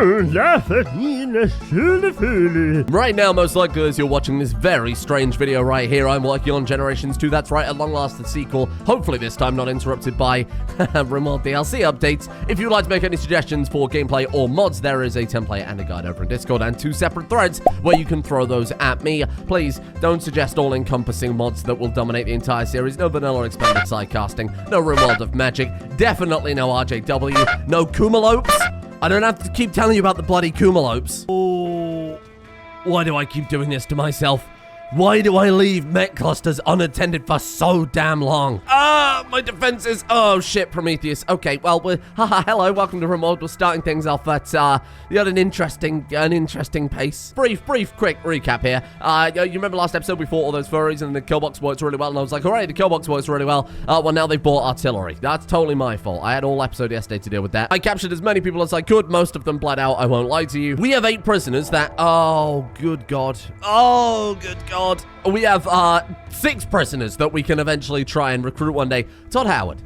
Right now, most likely as you're watching this very strange video right here, I'm working on Generations 2. That's right, a long-lasting sequel. Hopefully this time not interrupted by Rimworld DLC updates. If you'd like to make any suggestions for gameplay or mods, there is a template and a guide over in Discord and 2 separate threads where you can throw those at me. Please don't suggest all-encompassing mods that will dominate the entire series. No vanilla expanded sidecasting, no Rimworld of Magic, definitely no RJW, no Kumalopes. I don't have to keep telling you about the bloody Kumalopes. Oh, why do I keep doing this to myself? Why do I leave mech clusters unattended for so damn long? My defenses. Oh, shit, Prometheus. Okay, well, hello, welcome to Rimworld. We're starting things off at, you had an interesting pace. Brief, quick recap here. You remember last episode we fought all those furries and the kill box works really well, and I was like, alright, the kill box works really well. Well, now they've bought artillery. That's totally my fault. I had all episode yesterday to deal with that. I captured as many people as I could. Most of them bled out. I won't lie to you. We have 8 prisoners that, oh, good God. Oh, good God. We have 6 prisoners that we can eventually try and recruit one day. Todd Howard,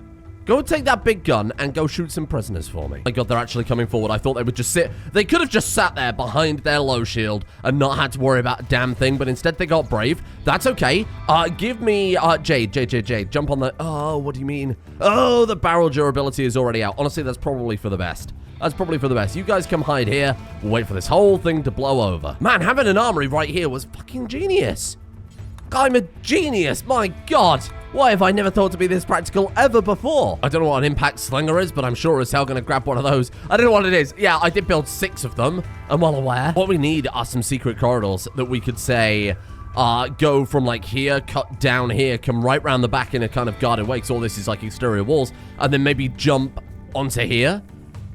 go take that big gun and go shoot some prisoners for me. My God, they're actually coming forward. I thought they would just sit. They could have just sat there behind their low shield and not had to worry about a damn thing, but instead they got brave. That's okay. Give me Jade. Jump on the... Oh, what do you mean? Oh, the barrel durability is already out. Honestly, that's probably for the best. That's probably for the best. You guys come hide here. We'll wait for this whole thing to blow over. Man, having an armory right here was fucking genius. I'm a genius. My God. Why have I never thought to be this practical ever before? I don't know what an impact slinger is, but I'm sure as hell going to grab one of those. I don't know what it is. Yeah, I did build 6 of them. I'm well aware. What we need are some secret corridors that we could say... go from like here, cut down here, come right round the back in a kind of guarded way, because all this is like exterior walls, and then maybe jump onto here.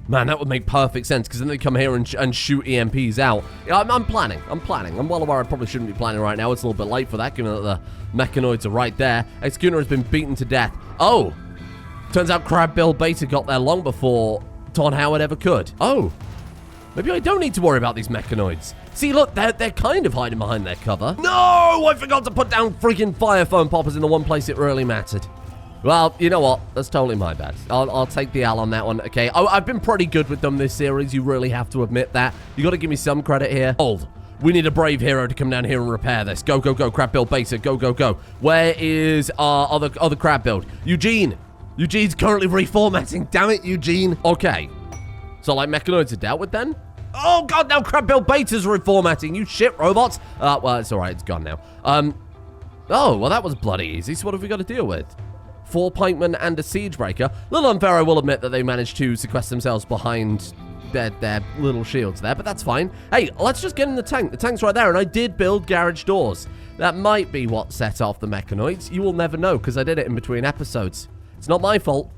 Man, that would make perfect sense, because then they come here and shoot EMPs out. Yeah, I'm planning. I'm well aware I probably shouldn't be planning right now. It's a little bit late for that, given that the mechanoids are right there. Executioner has been beaten to death. Oh! Turns out Crab Bill Beta got there long before Todd Howard ever could. Oh! Maybe I don't need to worry about these mechanoids. See, look, they're kind of hiding behind their cover. No! I forgot to put down freaking fire foam poppers in the one place it really mattered. Well, you know what? That's totally my bad. I'll take the L on that one, okay? I've been pretty good with them this series. You really have to admit that. You got to give me some credit here. Old. We need a brave hero to come down here and repair this. Go, go, go. Crab build basic. Go, go, go. Where is our other crab build? Eugene. Eugene's currently reformatting. Damn it, Eugene. Okay. So, like, mechanoids are dealt with then? Oh, God, now crab build beta's reformatting. You shit robots. Well, it's all right. It's gone now. Oh, well, that was bloody easy. So what have we got to deal with? 4 pikemen and a siegebreaker. A little unfair, I will admit, that they managed to sequester themselves behind their little shields there, but that's fine. Hey, let's just get in the tank. The tank's right there, and I did build garage doors. That might be what set off the mechanoids. You will never know, because I did it in between episodes. It's not my fault.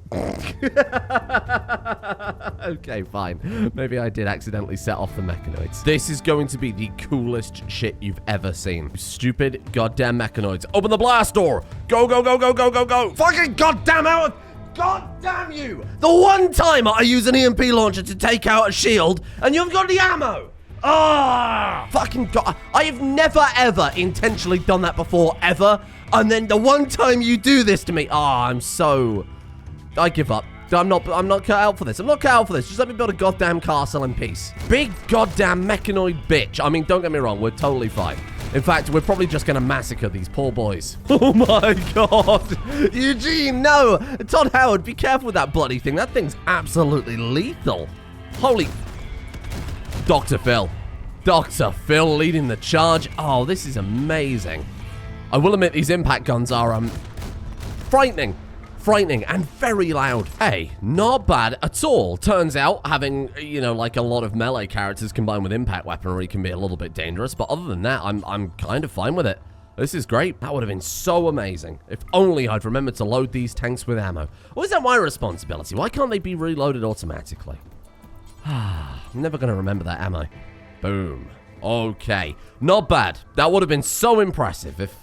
Okay, fine. Maybe I did accidentally set off the mechanoids. This is going to be the coolest shit you've ever seen. You stupid goddamn mechanoids. Open the blast door. Go, go, go, go, go, go, go. Fucking goddamn out. God damn you. The one time I use an EMP launcher to take out a shield, and you've got the ammo. Ah! Fucking God. I have never, ever intentionally done that before, ever. And then the one time you do this to me, I give up. I'm not cut out for this. I'm not cut out for this. Just let me build a goddamn castle in peace. Big goddamn mechanoid bitch. I mean, don't get me wrong. We're totally fine. In fact, we're probably just going to massacre these poor boys. Oh my God. Eugene, no. Todd Howard, be careful with that bloody thing. That thing's absolutely lethal. Holy... Dr. Phil. Dr. Phil leading the charge. Oh, this is amazing. I will admit these impact guns are, frightening and very loud. Hey, not bad at all. Turns out having, you know, like a lot of melee characters combined with impact weaponry can be a little bit dangerous, but other than that, I'm kind of fine with it. This is great. That would have been so amazing. If only I'd remembered to load these tanks with ammo. Or is that my responsibility? Why can't they be reloaded automatically? I'm never going to remember that, am I? Boom. Okay. Not bad. That would have been so impressive if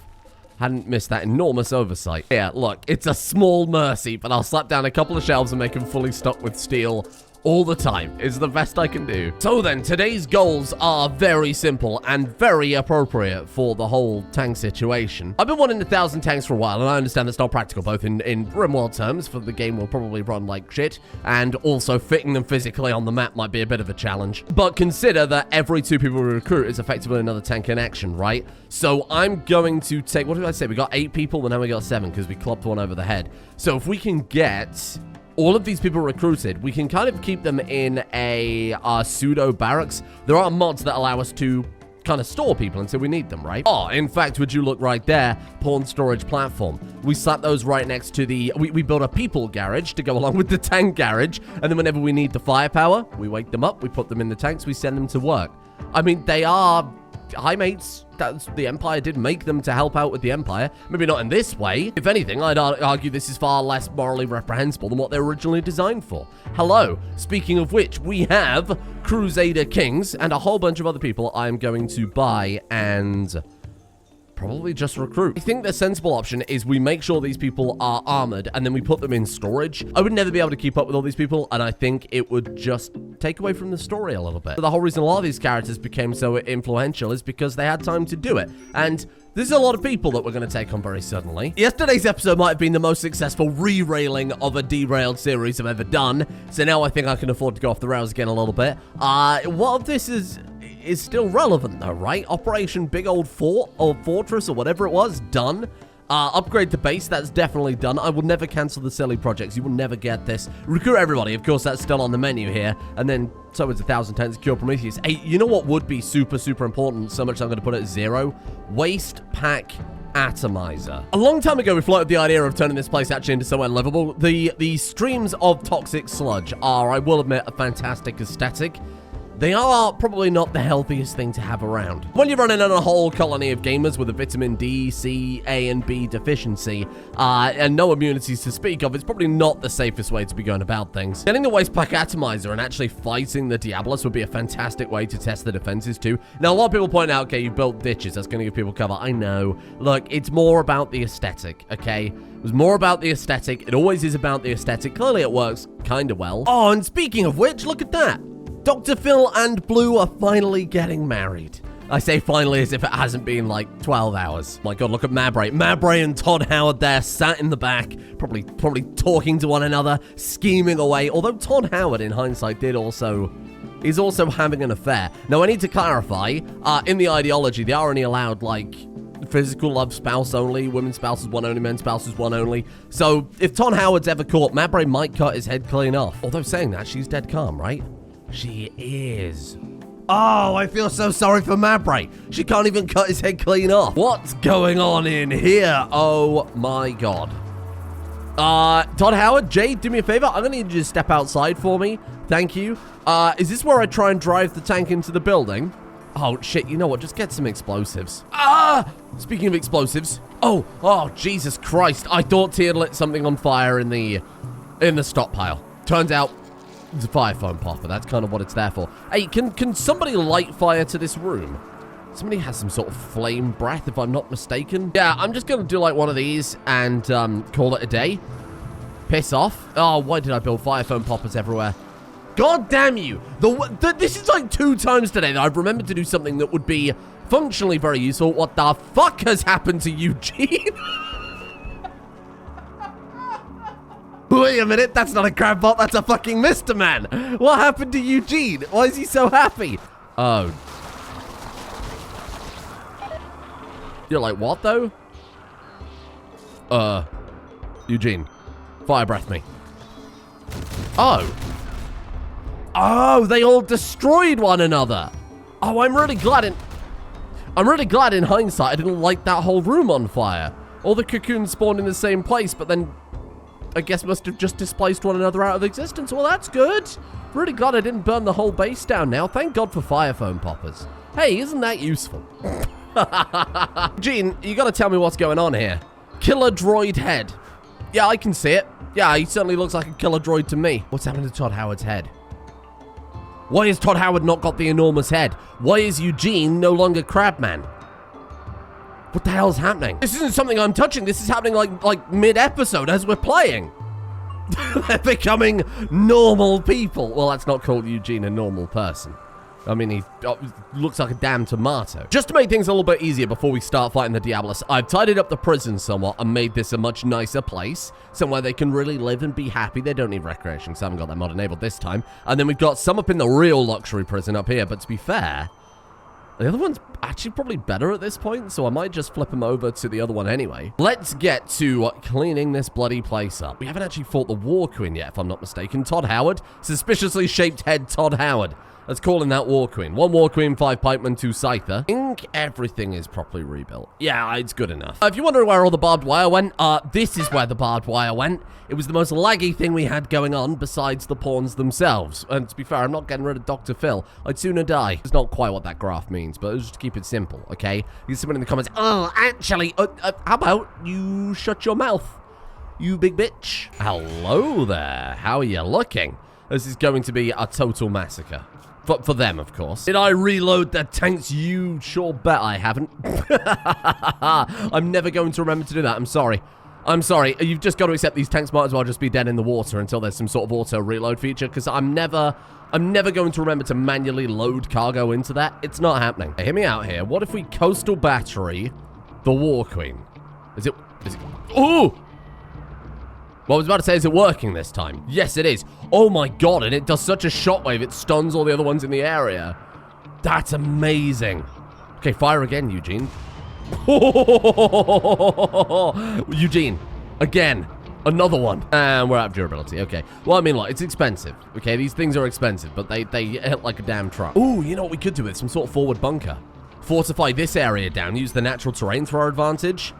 hadn't missed that enormous oversight. Yeah, look, it's a small mercy, but I'll slap down a couple of shelves and make them fully stocked with steel all the time is the best I can do. So then, today's goals are very simple and very appropriate for the whole tank situation. I've been wanting 1,000 tanks for a while, and I understand that's not practical, both in Rimworld terms, for the game will probably run like shit, and also fitting them physically on the map might be a bit of a challenge. But consider that every 2 people we recruit is effectively another tank in action, right? So I'm going to take, what did I say? We got 8 people, but now we got 7 because we clubbed one over the head. So if we can get all of these people recruited, we can kind of keep them in a pseudo barracks. There are mods that allow us to kind of store people until we need them, right? Oh, in fact, would you look right there, pawn storage platform. We slap those right next to the, we build a people garage to go along with the tank garage, and then whenever we need the firepower, we wake them up, we put them in the tanks, we send them to work. I mean, they are high mates. That's, the Empire did make them to help out with the Empire. Maybe not in this way. If anything, I'd argue this is far less morally reprehensible than what they were originally designed for. Hello. Speaking of which, we have Crusader Kings and a whole bunch of other people I'm going to buy and probably just recruit. I think the sensible option is we make sure these people are armored and then we put them in storage. I would never be able to keep up with all these people, and I think it would just take away from the story a little bit. The whole reason a lot of these characters became so influential is because they had time to do it. And there's a lot of people that we're going to take on very suddenly. Yesterday's episode might have been the most successful re-railing of a derailed series I've ever done. So now I think I can afford to go off the rails again a little bit. What if this is still relevant though, right? Operation Big Old Fort or Fortress or whatever it was, done. Upgrade the base, that's definitely done. I will never cancel the silly projects. You will never get this. Recruit everybody, of course, that's still on the menu here. And then, so it's 1,000 tanks, secure Prometheus. Hey, you know what would be super, super important? So much I'm going to put it at 0. Waste Pack Atomizer. A long time ago, we floated the idea of turning this place actually into somewhere livable. The streams of toxic sludge are, I will admit, a fantastic aesthetic. They are probably not the healthiest thing to have around. When you're running on a whole colony of gamers with a vitamin D, C, A, and B deficiency, and no immunities to speak of, it's probably not the safest way to be going about things. Getting the Waste Pack Atomizer and actually fighting the Diabolus would be a fantastic way to test the defenses too. Now, a lot of people point out, okay, you built ditches, that's going to give people cover. I know. Look, it's more about the aesthetic, okay? It was more about the aesthetic. It always is about the aesthetic. Clearly, it works kind of well. Oh, and speaking of which, look at that. Dr. Phil and Blue are finally getting married. I say finally as if it hasn't been like 12 hours. My God, look at Mabray. Mabray and Todd Howard there, sat in the back, probably talking to one another, scheming away. Although Todd Howard, in hindsight, is also having an affair. Now, I need to clarify, in the ideology, they are only allowed, like, physical love spouse only, women's spouses one only, men's spouses one only. So, if Todd Howard's ever caught, Mabray might cut his head clean off. Although saying that, she's dead calm, right? She is. Oh, I feel so sorry for Mabray. She can't even cut his head clean off. What's going on in here? Oh my God. Todd Howard, Jade, do me a favor. I'm gonna need you to step outside for me. Thank you. Is this where I try and drive the tank into the building? Oh shit, you know what? Just get some explosives. Speaking of explosives. Oh, Jesus Christ. I thought T had lit something on fire in the stockpile. Turns out it's a fire foam popper. That's kind of what it's there for. Hey, can somebody light fire to this room? Somebody has some sort of flame breath, if I'm not mistaken. Yeah, I'm just going to do like one of these and call it a day. Piss off. Oh, why did I build fire foam poppers everywhere? God damn you. This is like 2 times today that I've remembered to do something that would be functionally very useful. What the fuck has happened to Eugene? Wait a minute, that's not a crab bot, that's a fucking Mr. Man. What happened to Eugene? Why is he so happy? Oh. You're like, what though? Eugene, fire breath me. Oh, they all destroyed one another. Oh, I'm really glad in hindsight I didn't light that whole room on fire. All the cocoons spawned in the same place, but then I guess must have just displaced one another out of existence. Well, that's good. Really glad I didn't burn the whole base down now. Thank God for fire foam poppers. Hey, isn't that useful? Gene, you gotta tell me what's going on here. Killer droid head. Yeah, I can see it. Yeah, he certainly looks like a killer droid to me. What's happened to Todd Howard's head? Why has Todd Howard not got the enormous head? Why is Eugene no longer Crabman? What the hell is happening? This isn't something I'm touching. This is happening like mid-episode as we're playing. They're becoming normal people. Well, that's not called Eugene a normal person. I mean, he looks like a damn tomato. Just to make things a little bit easier before we start fighting the Diabolus, I've tidied up the prison somewhat and made this a much nicer place. Somewhere they can really live and be happy. They don't need recreation, because I haven't got that mod enabled this time. And then we've got some up in the real luxury prison up here. But to be fair, the other one's actually probably better at this point, so I might just flip him over to the other one anyway. Let's get to cleaning this bloody place up. We haven't actually fought the War Queen yet, if I'm not mistaken. Todd Howard. Suspiciously shaped head Todd Howard. Let's call him that War Queen. 1 War Queen, 5 Pikemen, 2 Scyther. I think everything is properly rebuilt. Yeah, it's good enough. If you're wondering where all the barbed wire went, this is where the barbed wire went. It was the most laggy thing we had going on besides the pawns themselves. And to be fair, I'm not getting rid of Dr. Phil. I'd sooner die. It's not quite what that graph means, but just to keep it simple, okay? You someone in the comments, oh, actually, how about you shut your mouth, you big bitch? Hello there. How are you looking? This is going to be a total massacre. For them, of course. Did I reload the tanks? You sure bet I haven't. I'm never going to remember to do that. I'm sorry. I'm sorry. You've just got to accept these tanks might as well just be dead in the water until there's some sort of auto reload feature, because I'm never going to remember to manually load cargo into that. It's not happening. Hey, hear me out here. What if we coastal battery the War Queen? Is it? Oh! Well, I was about to say, is it working this time? Yes, it is. Oh my god, and it does such a shockwave, it stuns all the other ones in the area. That's amazing. Okay, fire again, Eugene. Eugene, again, another one. And we're out of durability, okay. Well, I mean, like, it's expensive, okay? These things are expensive, but they hit like a damn truck. Ooh, you know what we could do with some sort of forward bunker? Fortify this area down, use the natural terrain for our advantage.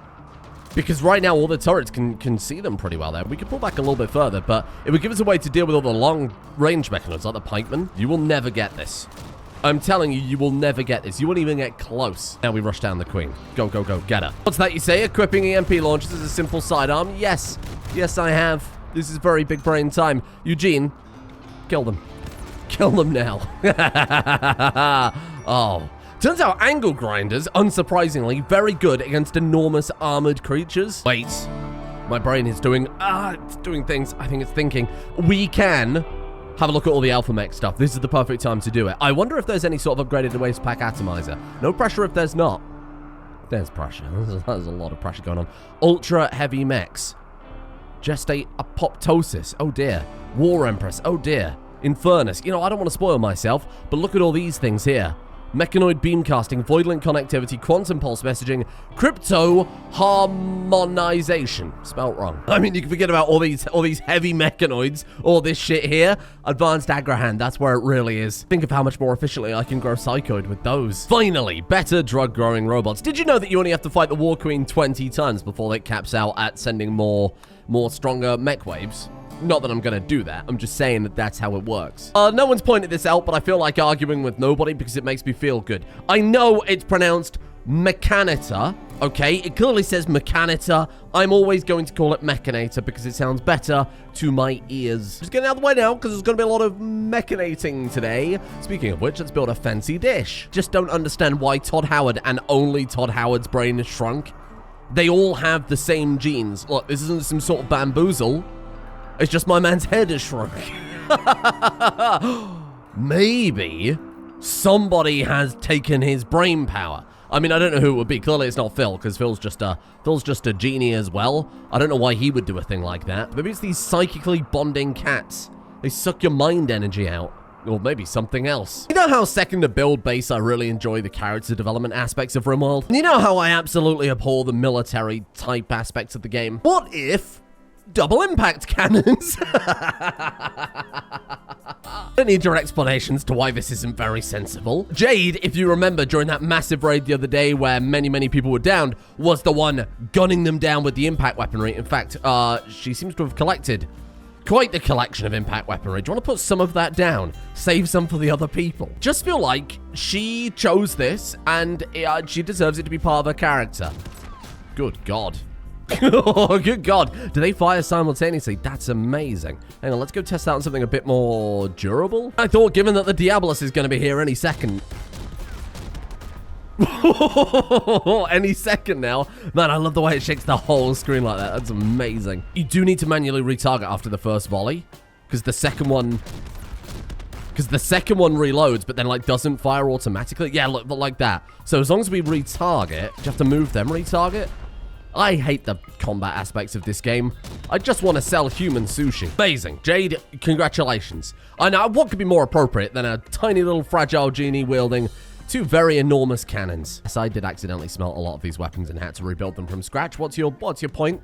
Because right now, all the turrets can see them pretty well there. We could pull back a little bit further, but it would give us a way to deal with all the long-range mechanisms, like the pikemen. You will never get this. I'm telling you, you will never get this. You won't even get close. Now we rush down the queen. Go, go, go, get her. What's that you say? Equipping EMP launchers is a simple sidearm? Yes. Yes, I have. This is very big brain time. Eugene, kill them. Kill them now. Oh. Turns out angle grinders, unsurprisingly, very good against enormous armored creatures. Wait, my brain is doing, it's doing things. I think it's thinking. We can have a look at all the Alpha Mech stuff. This is the perfect time to do it. I wonder if there's any sort of upgraded waste pack atomizer. No pressure if there's not. There's pressure. There's a lot of pressure going on. Ultra heavy mechs. Gestate apoptosis. Oh dear. War Empress. Oh dear. Infernus. You know, I don't want to spoil myself, but look at all these things here. Mechanoid beamcasting, void link connectivity, quantum pulse messaging, crypto harmonization. Spelt wrong. I mean, you can forget about all these heavy mechanoids, all this shit here. Advanced Agrahand, that's where it really is. Think of how much more efficiently I can grow Psychoid with those. Finally, better drug growing robots. Did you know that you only have to fight the War Queen 20 times before it caps out at sending more stronger mech waves? Not that I'm going to do that. I'm just saying that that's how it works. No one's pointed this out, but I feel like arguing with nobody because it makes me feel good. I know it's pronounced Mechanita, okay? It clearly says Mechanita. I'm always going to call it Mechanator because it sounds better to my ears. Just getting out of the way now because there's going to be a lot of mechanating today. Speaking of which, let's build a fancy dish. Just don't understand why Todd Howard and only Todd Howard's brain is shrunk. They all have the same genes. Look, this isn't some sort of bamboozle. It's just my man's head is shrunk. Maybe somebody has taken his brain power. I mean, I don't know who it would be. Clearly, it's not Phil, because Phil's just a genie as well. I don't know why he would do a thing like that. Maybe it's these psychically bonding cats. They suck your mind energy out. Or maybe something else. You know how second to build base I really enjoy the character development aspects of Rimworld? And you know how I absolutely abhor the military type aspects of the game? What if double impact cannons? I don't need your explanations to why this isn't very sensible. Jade, if you remember during that massive raid the other day where many people were downed, was the one gunning them down with the impact weaponry. In fact, she seems to have collected quite the collection of impact weaponry. Do you want to put some of that down? Save some for the other people. Just feel like she chose this and she deserves it to be part of her character. Good God. Oh, good God. Do they fire simultaneously? That's amazing. Hang on, let's go test out on something a bit more durable. I thought, given that the Diabolus is going to be here any second. Any second now. Man, I love the way it shakes the whole screen like that. That's amazing. You do need to manually retarget after the first volley, because the second one reloads, but then like doesn't fire automatically. Yeah, look, like that. So as long as we retarget, you have to move them retarget. I hate the combat aspects of this game. I just want to sell human sushi. Amazing. Jade, congratulations. I know, what could be more appropriate than a tiny little fragile genie wielding two very enormous cannons? Yes, I did accidentally smelt a lot of these weapons and had to rebuild them from scratch. What's your point?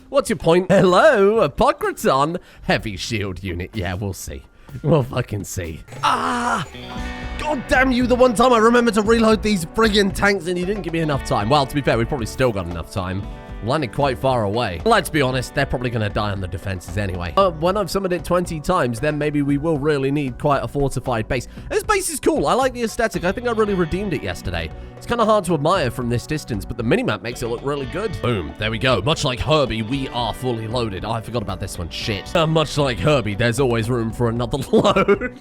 What's your point? Hello, Apocryton. Heavy shield unit. Yeah, we'll see. We'll fucking see. Ah! God damn you, the one time I remember to reload these friggin' tanks and you didn't give me enough time. Well, to be fair, we've probably still got enough time. Landed quite far away. Let's be honest, they're probably going to die on the defenses anyway. When I've summoned it 20 times, then maybe we will really need quite a fortified base. This base is cool. I like the aesthetic. I think I really redeemed it yesterday. It's kind of hard to admire from this distance, but the minimap makes it look really good. Boom. There we go. Much like Herbie, we are fully loaded. Oh, I forgot about this one. Shit. Much like Herbie, there's always room for another load.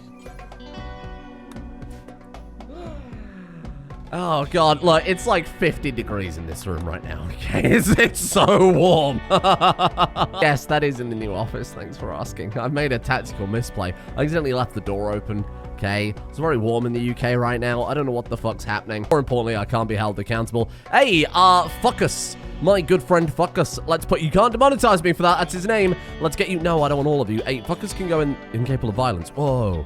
Oh, God, look, it's like 50 degrees in this room right now, okay? It's so warm. Yes, that is in the new office, thanks for asking. I've made a tactical misplay. I accidentally left the door open, okay? It's very warm in the UK right now. I don't know what the fuck's happening. More importantly, I can't be held accountable. Hey, Fuckus. My good friend Fuckus. Let's put, you can't demonetize me for that, that's his name. Let's get you, no, I don't want all of you. Hey, Fuckus can go in, incapable of violence. Whoa.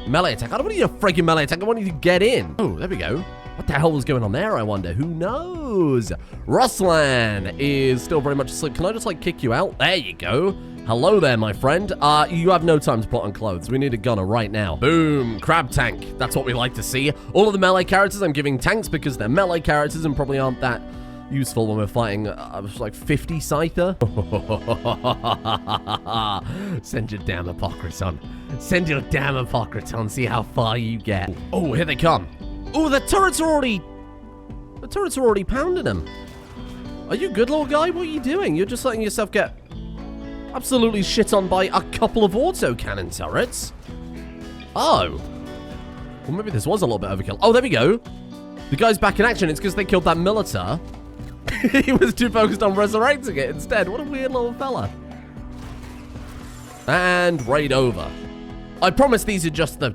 Melee attack. I don't want you to freaking melee attack. I want you to get in. Oh, there we go. What the hell was going on there, I wonder? Who knows? Ruslan is still very much asleep. Can I just, like, kick you out? There you go. Hello there, my friend. You have no time to put on clothes. We need a gunner right now. Boom. Crab tank. That's what we like to see. All of the melee characters I'm giving tanks because they're melee characters and probably aren't that useful when we're fighting, like 50 Scyther. Send your damn Apocryton. Send your damn Apocryton. See how far you get. Oh, here they come. Oh, the turrets are already pounding them. Are you good, little guy? What are you doing? You're just letting yourself get absolutely shit on by a couple of autocannon turrets. Oh. Well, maybe this was a little bit overkill. Oh, there we go. The guy's back in action. It's because they killed that Militar. He was too focused on resurrecting it instead. What a weird little fella. And raid over. I promise these are just the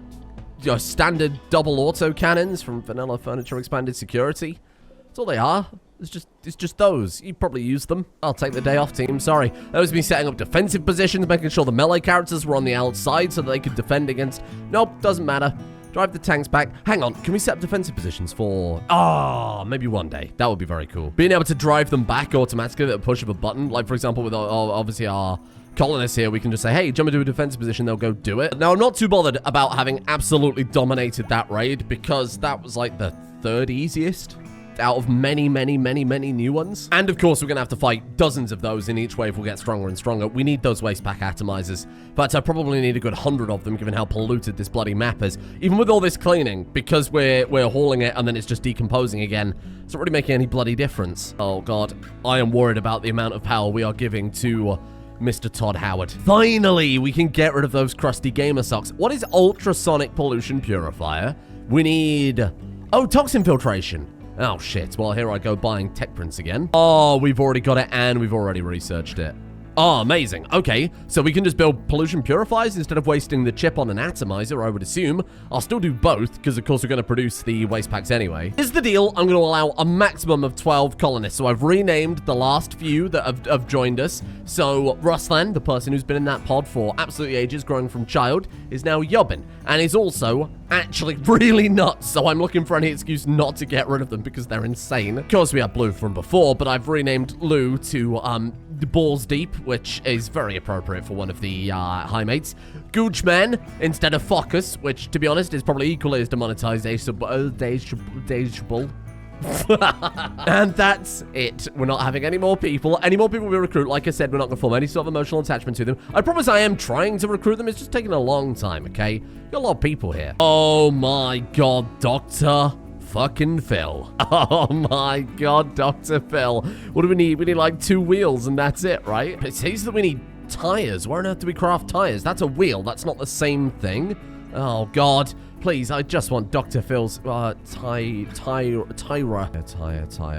standard double auto cannons from Vanilla Furniture Expanded Security. That's all they are. It's just those. You probably use them. I'll take the day off, team. Sorry. That was me setting up defensive positions, making sure the melee characters were on the outside so that they could defend against. Nope, doesn't matter. Drive the tanks back. Hang on, can we set up defensive positions for... maybe one day. That would be very cool. Being able to drive them back automatically at a push of a button. Like, for example, with obviously our colonists here, we can just say, hey, jump into a defensive position, they'll go do it. Now, I'm not too bothered about having absolutely dominated that raid because that was like the third easiest out of many, many, many, many new ones. And of course, we're going to have to fight dozens of those in each wave. Will get stronger and stronger. We need those waste pack atomizers. But I probably need a good 100 of them, given how polluted this bloody map is. Even with all this cleaning, because we're hauling it and then it's just decomposing again, it's not really making any bloody difference. Oh, God. I am worried about the amount of power we are giving to Mr. Todd Howard. Finally, we can get rid of those crusty gamer socks. What is ultrasonic pollution purifier? We need... oh, toxin filtration. Oh, shit. Well, here I go buying tech prints again. Oh, we've already got it and we've already researched it. Oh, amazing. Okay, so we can just build pollution purifiers instead of wasting the chip on an atomizer, I would assume. I'll still do both, because of course we're going to produce the waste packs anyway. Here's the deal. I'm going to allow a maximum of 12 colonists. So I've renamed the last few that have joined us. So Ruslan, the person who's been in that pod for absolutely ages, growing from child, is now Yobbin. And is also actually really nuts. So I'm looking for any excuse not to get rid of them, because they're insane. Of course, we had Blue from before, but I've renamed Lou to, Balls Deep, which is very appropriate for one of the high mates. Goochman instead of Focus, which, to be honest, is probably equally as demonetizable. And that's it. We're not having any more people. Any more people we recruit, like I said, we're not going to form any sort of emotional attachment to them. I promise I am trying to recruit them. It's just taking a long time, okay? Got a lot of people here. Oh my God, Doctor fucking Phil. Oh my God, Dr. Phil. What do we need? We need like 2 wheels and that's it, right? It says that we need tires. Where on earth do we craft tires? That's a wheel. That's not the same thing. Oh God. Please, I just want Dr. Phil's, tire.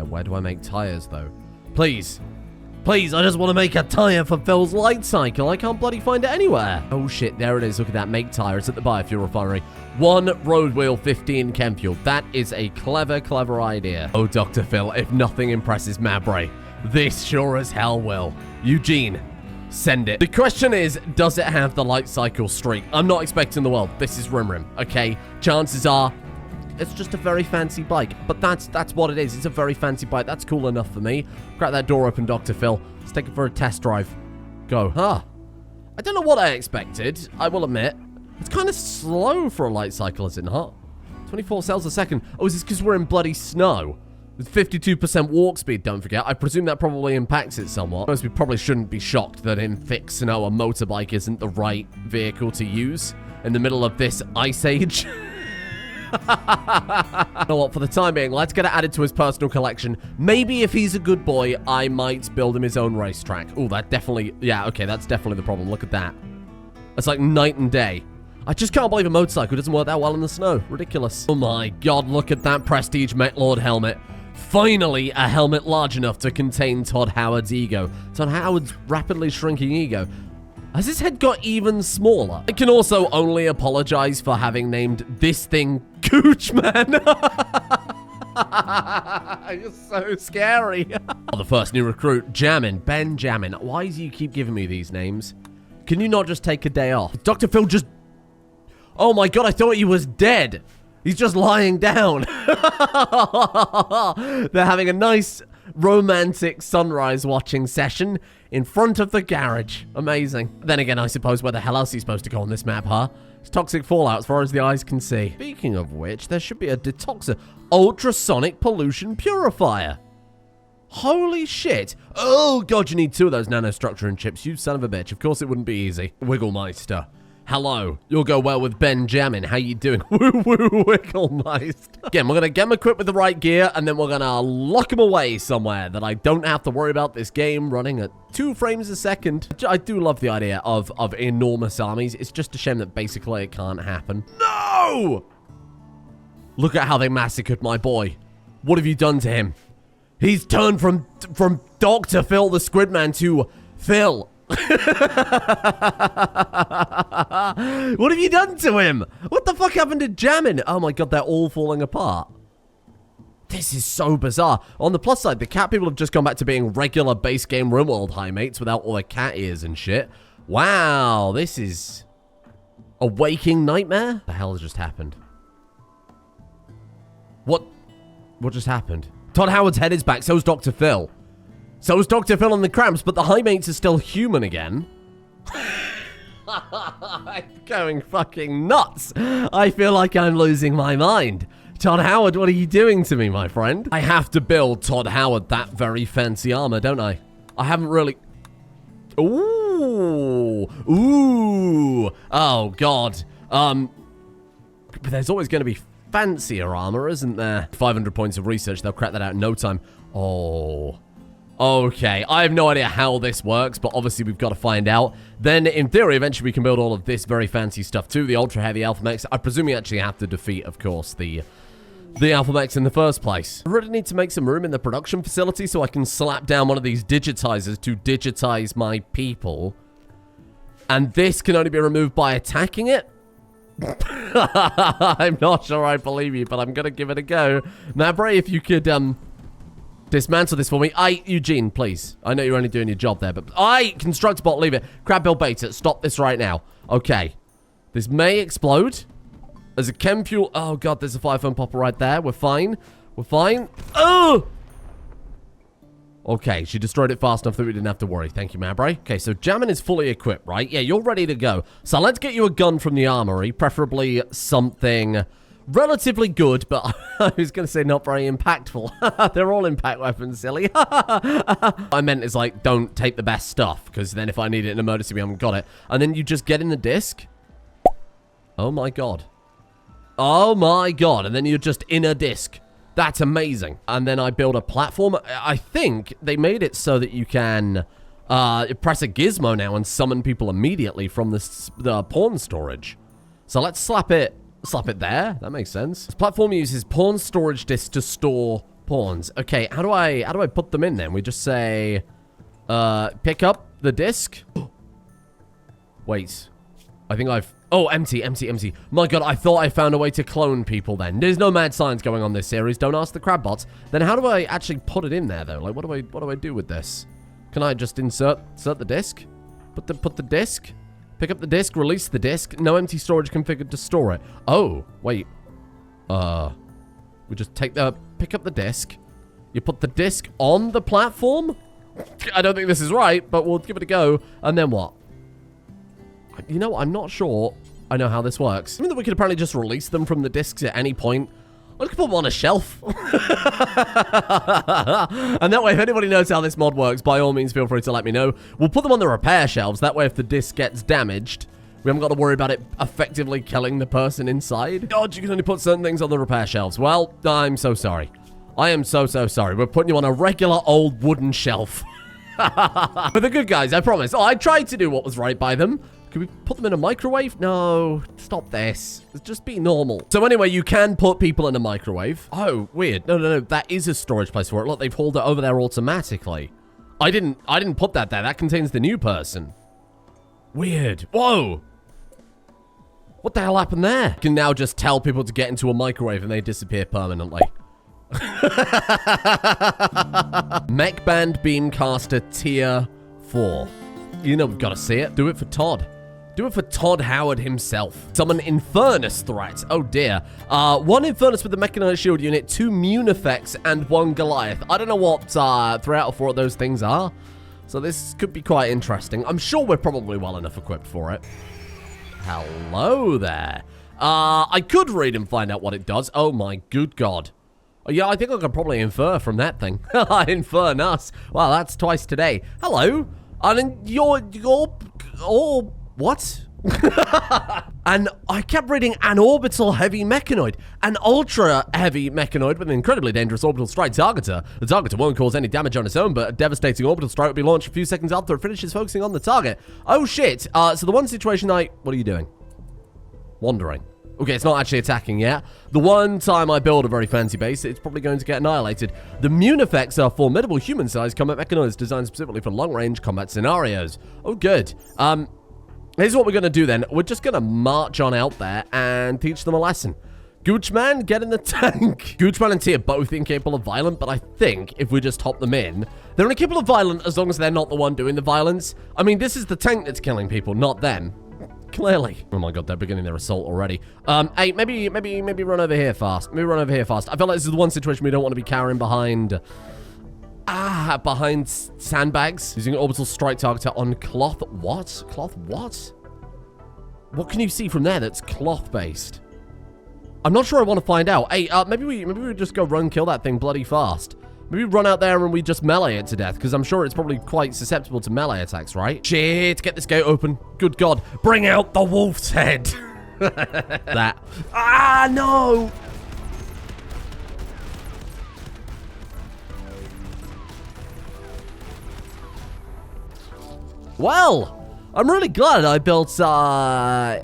Where do I make tires, though? Please. Please, I just want to make a tire for Phil's light cycle. I can't bloody find it anywhere. Oh, shit. There it is. Look at that. Make tire. It's at the biofuel refinery. 1 road wheel, 15 chem fuel. That is a clever, clever idea. Oh, Dr. Phil, if nothing impresses Mabray, this sure as hell will. Eugene, send it. The question is, does it have the light cycle streak? I'm not expecting the world. This is Rimworld, okay? Chances are, it's just a very fancy bike. But that's what it is. It's a very fancy bike. That's cool enough for me. Crack that door open, Dr. Phil. Let's take it for a test drive. Go. I don't know what I expected, I will admit. It's kind of slow for a light cycle, is it not? 24 cells a second. Oh, is this because we're in bloody snow? With 52% walk speed, don't forget. I presume that probably impacts it somewhat. Most we probably shouldn't be shocked that in thick snow, a motorbike isn't the right vehicle to use in the middle of this ice age. You know what, for the time being, let's get it added to his personal collection. Maybe if he's a good boy, I might build him his own racetrack. Oh, that definitely, yeah, okay, that's definitely the problem. Look at that. It's like night and day. I just can't believe a motorcycle doesn't work that well in the snow. Ridiculous. Oh my god, look at that prestige Mech Lord helmet. Finally, a helmet large enough to contain Todd Howard's ego. Todd Howard's rapidly shrinking ego. Has his head got even smaller? I can also only apologize for having named this thing Goochman. You're so scary. Oh, the first new recruit, Jammin. Ben Jammin. Why do you keep giving me these names? Can you not just take a day off? Dr. Phil just... Oh my god, I thought he was dead. He's just lying down. They're having a nice romantic sunrise watching session in front of the garage. Amazing. Then again, I suppose where the hell else are you supposed to go on this map, huh? It's toxic fallout as far as the eyes can see. Speaking of which, there should be a detoxer. Ultrasonic pollution purifier. Holy shit. Oh god, you need 2 of those nanostructure and chips, you son of a bitch. Of course it wouldn't be easy. Wigglemeister. Hello. You'll go well with Benjamin. How you doing? Woo-woo, Wigglemeister. Again, we're going to get him equipped with the right gear, and then we're going to lock him away somewhere that I don't have to worry about this game running at 2 frames a second. I do love the idea of enormous armies. It's just a shame that basically it can't happen. No! Look at how they massacred my boy. What have you done to him? He's turned from Dr. Phil the Squidman to Phil. What have you done to him? What the fuck happened to Jammin? Oh my god, they're all falling apart. This is so bizarre. On the plus side, the cat people have just gone back to being regular base game Rimworld high mates without all the cat ears and shit. Wow, this is a waking nightmare? What the hell has just happened? What just happened? Todd Howard's head is back, so's Dr. Phil. So is Dr. Phil and the Cramps, but the high mates are still human again. I'm going fucking nuts. I feel like I'm losing my mind. Todd Howard, what are you doing to me, my friend? I have to build Todd Howard that very fancy armor, don't I? I haven't really... Ooh. Ooh. Oh, God. But there's always going to be fancier armor, isn't there? 500 points of research. They'll crack that out in no time. Oh... Okay, I have no idea how this works, but obviously we've got to find out. Then, in theory, eventually we can build all of this very fancy stuff too. The ultra-heavy Alpha Mechs. I presume we actually have to defeat, of course, the Alpha Mechs in the first place. I really need to make some room in the production facility so I can slap down one of these digitizers to digitize my people. And this can only be removed by attacking it? I'm not sure I believe you, but I'm going to give it a go. Mabray, if you could, dismantle this for me. Eugene, please. I know you're only doing your job there, but construct bot, leave it. Crab Bill Beta, stop this right now. Okay. This may explode. There's a chem fuel. Oh, God, there's a fire foam popper right there. We're fine. We're fine. Oh! Okay, she destroyed it fast enough that we didn't have to worry. Thank you, Mabray. Okay, so Jammin is fully equipped, right? Yeah, you're ready to go. So let's get you a gun from the armory, preferably something... relatively good, but I was going to say not very impactful. They're all impact weapons, silly. I meant is like, don't take the best stuff, because then if I need it in emergency, we haven't got it. And then you just get in the disc. Oh my god. Oh my god. And then you're just in a disc. That's amazing. And then I build a platform. I think they made it so that you can press a gizmo now and summon people immediately from the pawn storage. So let's slap it Slap it there. That makes sense. This platform uses pawn storage disks to store pawns. Okay, how do I put them in then? We just say, pick up the disk. Wait. I think I've... Oh, empty. My god, I thought I found a way to clone people then. There's no mad science going on this series. Don't ask the crab bots. Then how do I actually put it in there, though? Like, what do I do with this? Can I just insert the disk? Put the disk? Pick up the disk, release the disk. No empty storage configured to store it. Oh, wait. We just pick up the disk. You put the disk on the platform? I don't think this is right, but we'll give it a go. And then what? You know, I'm not sure I know how this works. I mean that we could apparently just release them from the disks at any point. I could put them on a shelf. And that way, if anybody knows how this mod works, by all means, feel free to let me know. We'll put them on the repair shelves. That way, if the disc gets damaged, we haven't got to worry about it effectively killing the person inside. God, you can only put certain things on the repair shelves. Well, I'm so sorry. I am so sorry. We're putting you on a regular old wooden shelf. But the good guys, I promise. Oh, I tried to do what was right by them. Can we put them in a microwave? No, stop this. Just be normal. So anyway, you can put people in a microwave. Oh, weird. No. That is a storage place for it. Look, they've hauled it over there automatically. I didn't put that there. That contains the new person. Weird. Whoa. What the hell happened there? You can now just tell people to get into a microwave and they disappear permanently. Mech Band Beamcaster Tier 4. You know we've got to see it. Do it for Todd. Do it for Todd Howard himself. Summon Infernus threat. Oh dear. 1 Infernus with the mechanized shield unit, 2 Munifex, and 1 Goliath. I don't know what 3 out of 4 of those things are. So this could be quite interesting. I'm sure we're probably well enough equipped for it. Hello there. I could read and find out what it does. Oh my good god. Oh, yeah, I think I could probably infer from that thing. Infernus. Wow, that's twice today. Hello. And you're what? And I kept reading an orbital heavy mechanoid, an ultra heavy mechanoid with an incredibly dangerous orbital strike targeter. The targeter won't cause any damage on its own, but a devastating orbital strike will be launched a few seconds after it finishes focusing on the target. Oh shit. So the one situation what are you doing? Wandering. Okay, it's not actually attacking yet. The one time I build a very fancy base, it's probably going to get annihilated. The Munifex are formidable human-sized combat mechanoids designed specifically for long-range combat scenarios. Oh, good. Here's what we're going to do then. We're just going to march on out there and teach them a lesson. Goochman, get in the tank. Goochman and T are both incapable of violence, but I think if we just hop them in, they're incapable of violence as long as they're not the one doing the violence. I mean, this is the tank that's killing people, not them. Clearly. Oh my god, they're beginning their assault already. Hey, maybe run over here fast. Maybe run over here fast. I feel like this is the one situation we don't want to be carrying behind... behind sandbags. Using orbital strike targeter on cloth. What? Cloth what? What can you see from there that's cloth-based? I'm not sure I want to find out. Hey, maybe we just go run kill that thing bloody fast. Maybe run out there and we just melee it to death, because I'm sure it's probably quite susceptible to melee attacks, right? Shit, get this gate open. Good god. Bring out the wolf's head. That. Ah, no! Well, I'm really glad I built fire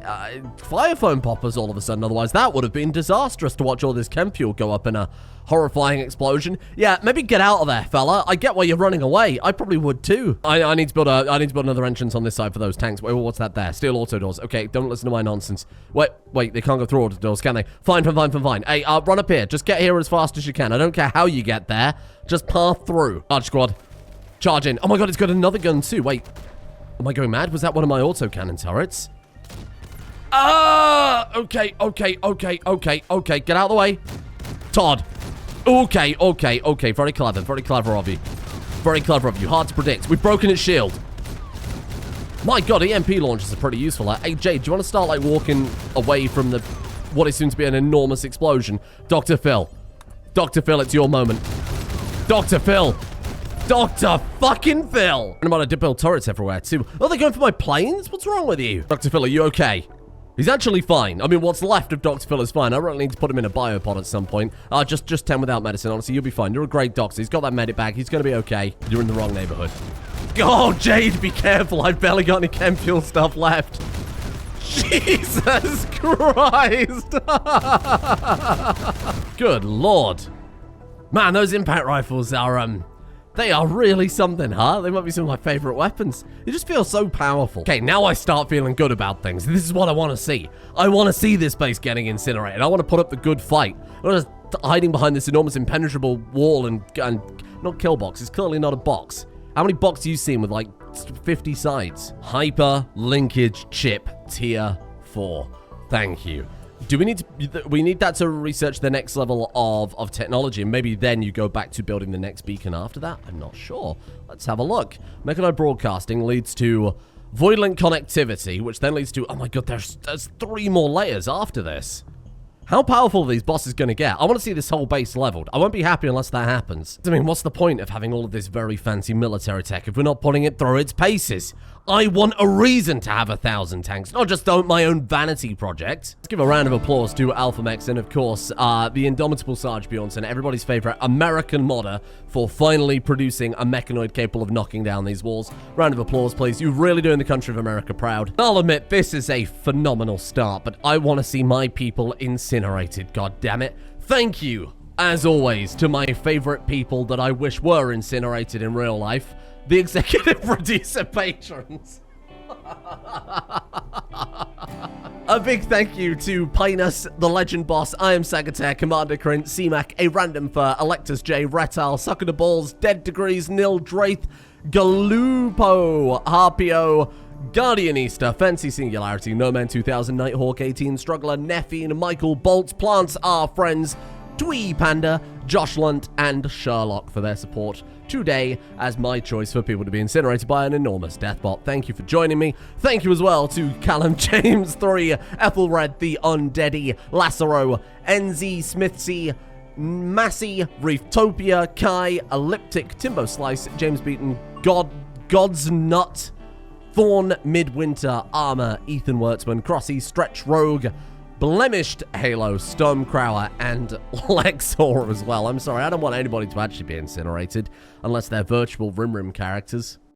foam poppers all of a sudden. Otherwise, that would have been disastrous to watch all this chem fuel go up in a horrifying explosion. Yeah, maybe get out of there, fella. I get why you're running away. I probably would too. I need to build another entrance on this side for those tanks. Wait, what's that there? Steel auto doors. Okay, don't listen to my nonsense. Wait, they can't go through auto doors, can they? Fine. Hey, run up here. Just get here as fast as you can. I don't care how you get there. Just pass through. Charge squad. Charge in. Oh my god, it's got another gun too. Wait. Am I going mad? Was that one of my autocannon turrets? Okay. Get out of the way. Todd. Okay. Very clever of you. Hard to predict. We've broken its shield. My god, EMP launchers are pretty useful. Hey, Jade, do you want to start, like, walking away from what is soon to be an enormous explosion? Dr. Phil, it's your moment. Dr. fucking Phil! And I'm on a dip build turrets everywhere, too. Oh, they're going for my planes? What's wrong with you? Dr. Phil, are you okay? He's actually fine. I mean, what's left of Dr. Phil is fine. I really need to put him in a biopod at some point. Just 10 without medicine. Honestly, you'll be fine. You're a great doctor. He's got that medic bag. He's going to be okay. You're in the wrong neighborhood. Oh, Jade, be careful. I've barely got any chem fuel stuff left. Jesus Christ! Good Lord. Man, those impact rifles are, they are really something, huh? They might be some of my favorite weapons. They just feel so powerful. Okay, now I start feeling good about things. This is what I want to see. I want to see this base getting incinerated. I want to put up the good fight. I'm not just hiding behind this enormous impenetrable wall and not kill box. It's clearly not a box. How many boxes do you seen with like 50 sides? Hyper linkage chip tier 4. Thank you. Do we need that to research the next level of technology, and maybe then you go back to building the next beacon after that? I'm not sure. Let's have a look. Mechanized broadcasting leads to void link connectivity, which then leads to, oh my god, there's 3 more layers after this. How powerful are these bosses going to get? I want to see this whole base leveled. I won't be happy unless that happens. I mean, what's the point of having all of this very fancy military tech if we're not putting it through its paces? I want a reason to have 1,000 tanks, not just my own vanity project. Let's give a round of applause to Alpha Mechs and, of course, the indomitable Sarg Bjornson, everybody's favorite American modder, for finally producing a mechanoid capable of knocking down these walls. Round of applause, please. You're really doing the country of America proud. I'll admit, this is a phenomenal start, but I want to see my people incinerated, goddammit. Thank you, as always, to my favorite people that I wish were incinerated in real life. The executive producer patrons. A big thank you to Pinus, the Legend Boss, I Am Sagittaire, Commander Krint, CMAC, A Random Fur, Electus J, Reptile, Sucker to Balls, Dead Degrees, Nil Draith, Galupo, Harpio, Guardianista, Fancy Singularity, No Man 2000, Nighthawk 18, Struggler, Neffine, Michael Bolts, Plants Are Friends, Twee Panda, Josh Lunt, and Sherlock for their support today as my choice for people to be incinerated by an enormous deathbot. Thank you for joining me. Thank you as well to Callum James 3, Ethelred the Undeady, Lacero, NZ Smithsy, Massey, Reeftopia, Kai, Elliptic, Timbo Slice, James Beaton, God's Nut, Thorn, Midwinter, Armor, Ethan Wertzman, Crossy, Stretch Rogue, Blemished Halo, Stormcrower, and Lexor as well. I'm sorry, I don't want anybody to actually be incinerated unless they're virtual Rimworld characters.